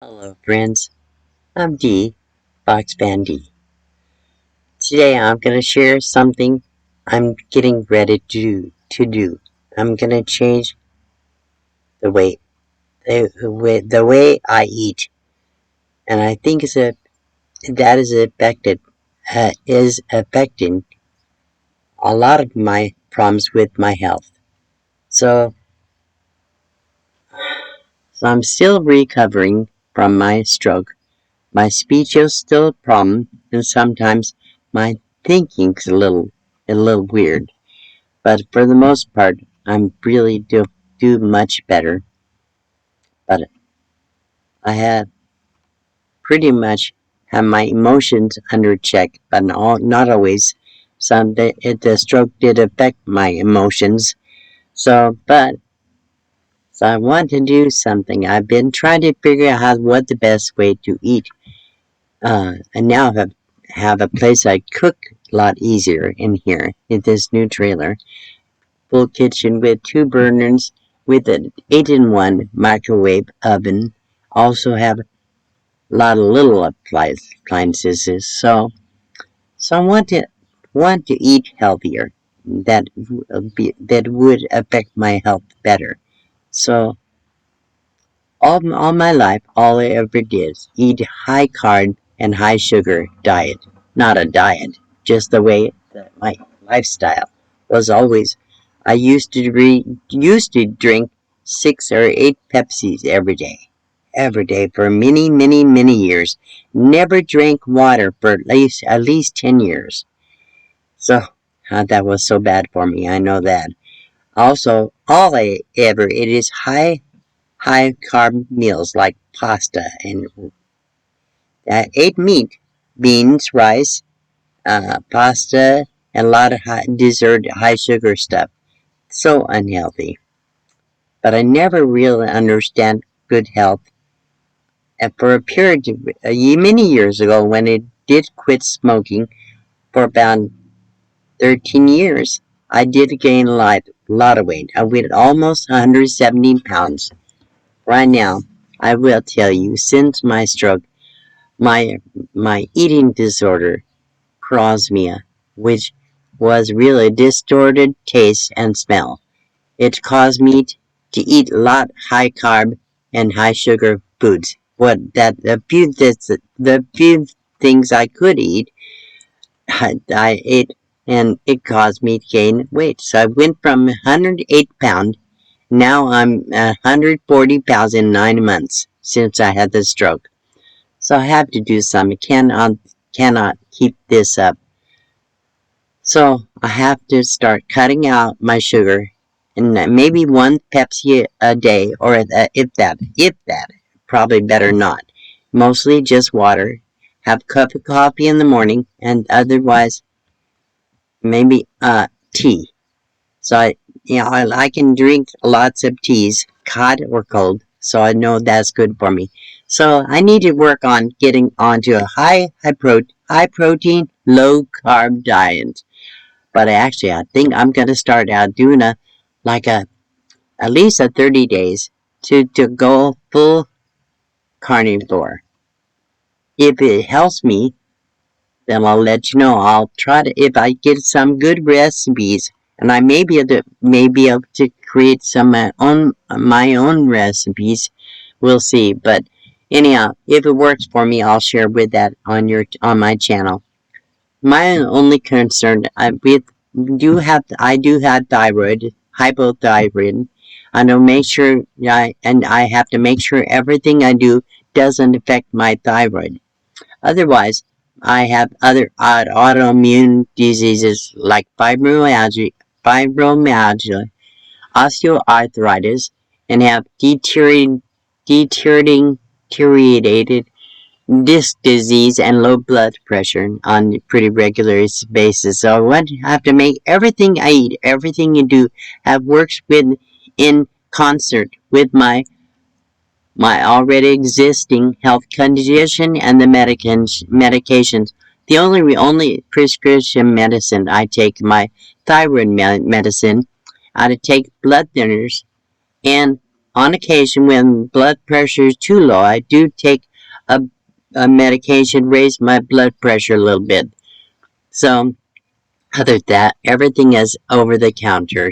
Hello friends, I'm D, Foxpan D. Today I'm going to share something I'm getting ready to do. I'm going to change the way I eat, and I think that is affecting a lot of my problems with my health. So, so I'm still recovering from my stroke. My speech is still a problem, and sometimes my thinking's a little weird. But for the most part, I'm really do much better. But I have pretty much have my emotions under check, but not always. The stroke did affect my emotions. So I want to do something. I've been trying to figure out what the best way to eat. And now have a place I cook a lot easier in here in this new trailer. Full kitchen with 2 burners with an 8-in-1 microwave oven. Also have a lot of little appliances. So I want to eat healthier. That would affect my health better. So all my life, all I ever did is eat high carb and high sugar diet. Not a diet, just the way that my lifestyle was always. I used to drink 6 or 8 Pepsis every day for many years. Never drank water for at least 10 years. So that was so bad for me. I know that. Also, all I ever ate is high carb meals like pasta, and I ate meat, beans, rice, pasta, and a lot of dessert, high sugar stuff. So unhealthy. But I never really understand good health. And for a period of many years ago, when I did quit smoking for about 13 years, I did gain lot of weight. I weighed almost 170 pounds. Right now, I will tell you, since my stroke, my my eating disorder, prosmia, which was really distorted taste and smell. It caused me to eat a lot high carb and high sugar foods. The few things I could eat, I ate, and it caused me to gain weight. So I went from 108 pounds. Now I'm 140 pounds in 9 months since I had the stroke. So I have to do something. Cannot keep this up. So I have to start cutting out my sugar, and maybe one Pepsi a day, or if that, probably better not. Mostly just water. Have a cup of coffee in the morning, and otherwise maybe tea. So I can drink lots of teas, hot or cold. So I know that's good for me. So I need to work on getting onto a high protein, low carb diet. But actually, I think I'm gonna start out doing like a at least a 30 days to go full carnivore. If it helps me, then I'll let you know. I'll try to, if I get some good recipes, and I may be able to create some my own recipes. We'll see. But anyhow, if it works for me, I'll share with that on my channel. My only concern I do have hypothyroid. I know make sure and I have to make sure everything I do doesn't affect my thyroid. Otherwise, I have other autoimmune diseases like fibromyalgia, osteoarthritis, and have deteriorated disc disease and low blood pressure on a pretty regular basis. So I have to make everything I eat, everything you do, have works in concert with my already existing health condition and the medications. The only prescription medicine I take, my thyroid medicine, I take blood thinners, and on occasion, when blood pressure is too low, I do take a, a medication, raise my blood pressure a little bit. So, other than that, everything is over the counter.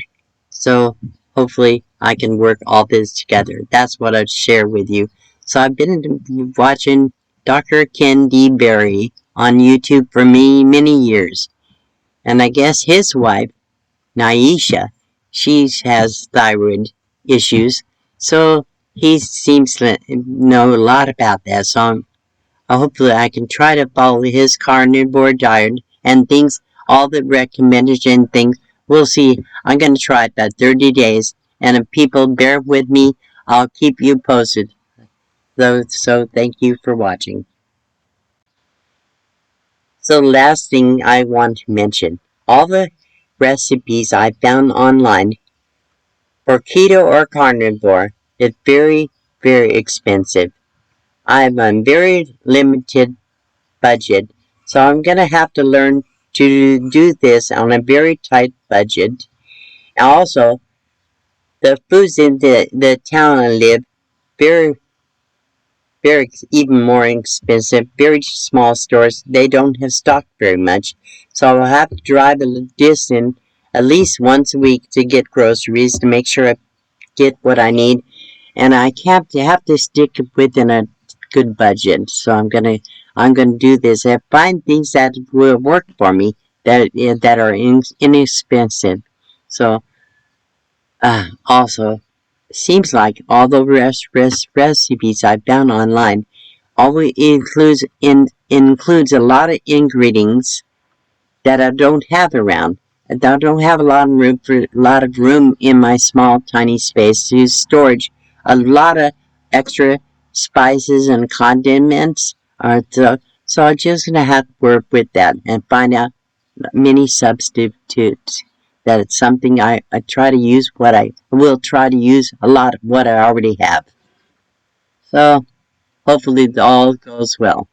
So, hopefully, I can work all this together. That's what I'd share with you. So, I've been watching Dr. Ken D. Berry on YouTube for many years. And I guess his wife, Naisha, she has thyroid issues. So, he seems to know a lot about that. So, hopefully I can try to follow his carnivore diet and things, all the recommendation things. We'll see. I'm going to try it about 30 days. And if people bear with me, I'll keep you posted. So thank you for watching. So last thing I want to mention, all the recipes I found online for keto or carnivore is very expensive. I have a very limited budget. So I'm going to have to learn to do this on a very tight budget. Also, the foods in the town I live, very, very, even more expensive. Very small stores, they don't have stock very much. So I'll have to drive a distance at least once a week to get groceries to make sure I get what I need. And I have to stick within a good budget. So I'm gonna do this and find things that will work for me that are inexpensive. So also seems like all the recipes I found online always includes a lot of ingredients that I don't have around. I don't have a lot of room in my small tiny space to storage a lot of extra spices and condiments. So I'm just gonna have to work with that and find out many substitutes. That it's something I try to use what I will try to use a lot of what I already have. So hopefully it all goes well.